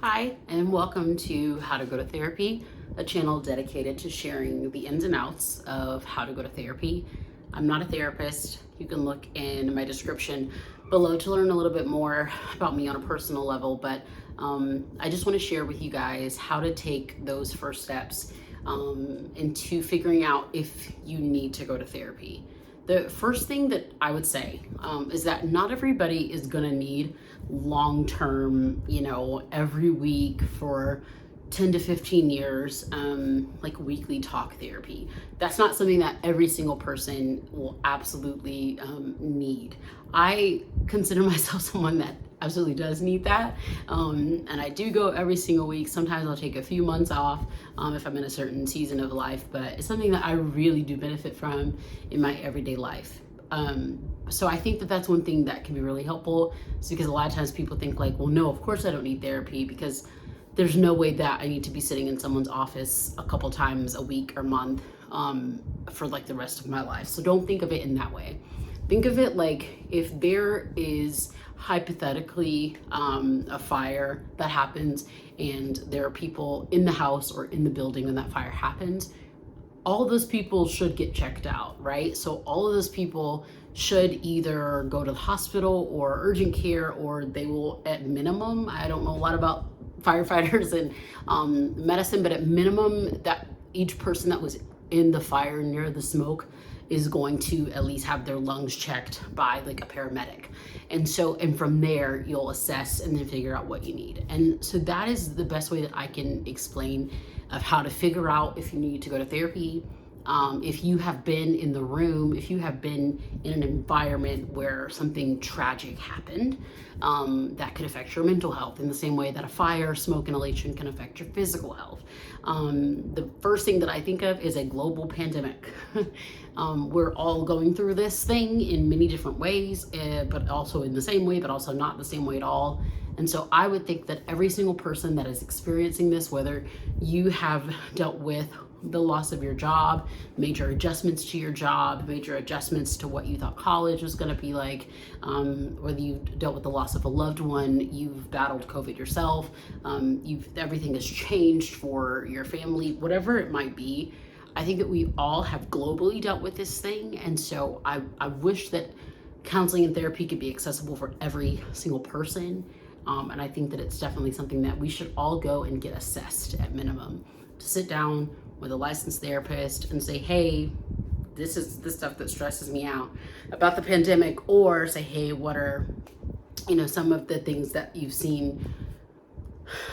Hi, and welcome to How to Go to Therapy, a channel dedicated to sharing the ins and outs of how to go to therapy. I'm not a therapist. You can look in my description below to learn a little bit more about me on a personal level, but I just want to share with you guys how to take those first steps into figuring out if you need to go to therapy. The first thing that I would say is that not everybody is going to need long-term, every week for 10 to 15 years, like weekly talk therapy. That's not something that every single person will absolutely need. I consider myself someone that absolutely does need that. And I do go every single week. Sometimes I'll take a few months off if I'm in a certain season of life, but it's something that I really do benefit from in my everyday life. So I think that that's one thing that can be really helpful, is because a lot of times people think like, well, no, of course I don't need therapy because there's no way that I need to be sitting in someone's office a couple times a week or month for like the rest of my life. So don't think of it in that way. Think of it like if there is hypothetically a fire that happens and there are people in the house or in the building when that fire happens, all of those people should get checked out, right? So all of those people should either go to the hospital or urgent care, or they will at minimum, I don't know a lot about firefighters and medicine, but at minimum that each person that was in the fire near the smoke is going to at least have their lungs checked by like a paramedic. And from there you'll assess and then figure out what you need. And so that is the best way that I can explain of how to figure out if you need to go to therapy. If you have been in the room, if you have been in an environment where something tragic happened, that could affect your mental health in the same way that a fire, smoke inhalation can affect your physical health. The first thing that I think of is a global pandemic. We're all going through this thing in many different ways, but also in the same way, but also not the same way at all. And so I would think that every single person that is experiencing this, whether you have dealt with the loss of your job, major adjustments to your job, major adjustments to what you thought college was going to be like, whether you dealt with the loss of a loved one, you've battled COVID yourself, everything has changed for your family, whatever it might be. I think that we all have globally dealt with this thing. And so I wish that counseling and therapy could be accessible for every single person. And I think that it's definitely something that we should all go and get assessed at minimum, to sit down with a licensed therapist and say, hey, this is the stuff that stresses me out about the pandemic, or say, hey, what are, some of the things that you've seen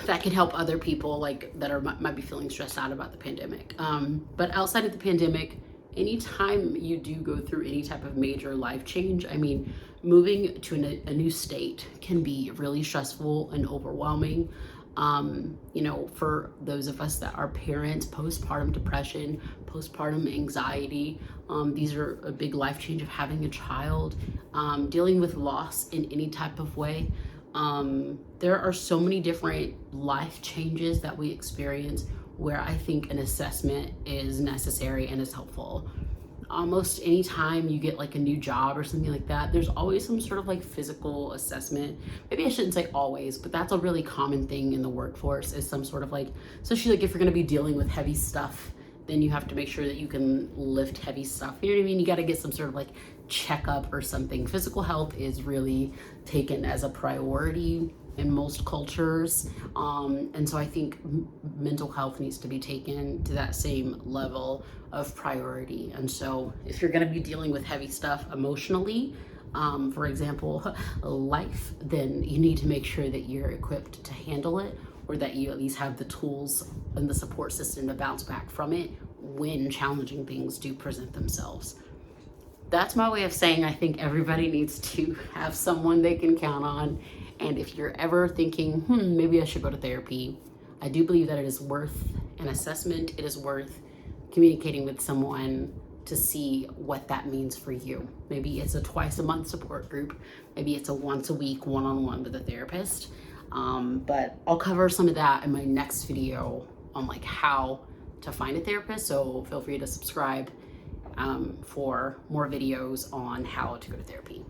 that can help other people like that might be feeling stressed out about the pandemic. But outside of the pandemic, anytime you do go through any type of major life change, moving to a new state can be really stressful and overwhelming. For those of us that are parents, postpartum depression, postpartum anxiety, these are a big life change of having a child, dealing with loss in any type of way. There are so many different life changes that we experience where I think an assessment is necessary and is helpful. Almost anytime you get like a new job or something like that, there's always some sort of like physical assessment. Maybe I shouldn't say always, but that's a really common thing in the workforce, is some sort of like, especially like if you're going to be dealing with heavy stuff, then you have to make sure that you can lift heavy stuff. You know what I mean? You got to get some sort of like checkup or something. Physical health is really taken as a priority in most cultures. And so I think mental health needs to be taken to that same level of priority. And so if you're going to be dealing with heavy stuff emotionally, for example, life, then you need to make sure that you're equipped to handle it, or that you at least have the tools and the support system to bounce back from it when challenging things do present themselves. That's my way of saying I think everybody needs to have someone they can count on. And if you're ever thinking, maybe I should go to therapy, I do believe that it is worth an assessment. It is worth communicating with someone to see what that means for you. Maybe it's a twice a month support group. Maybe it's a once a week one-on-one with a therapist. But I'll cover some of that in my next video on like how to find a therapist. So feel free to subscribe for more videos on how to go to therapy.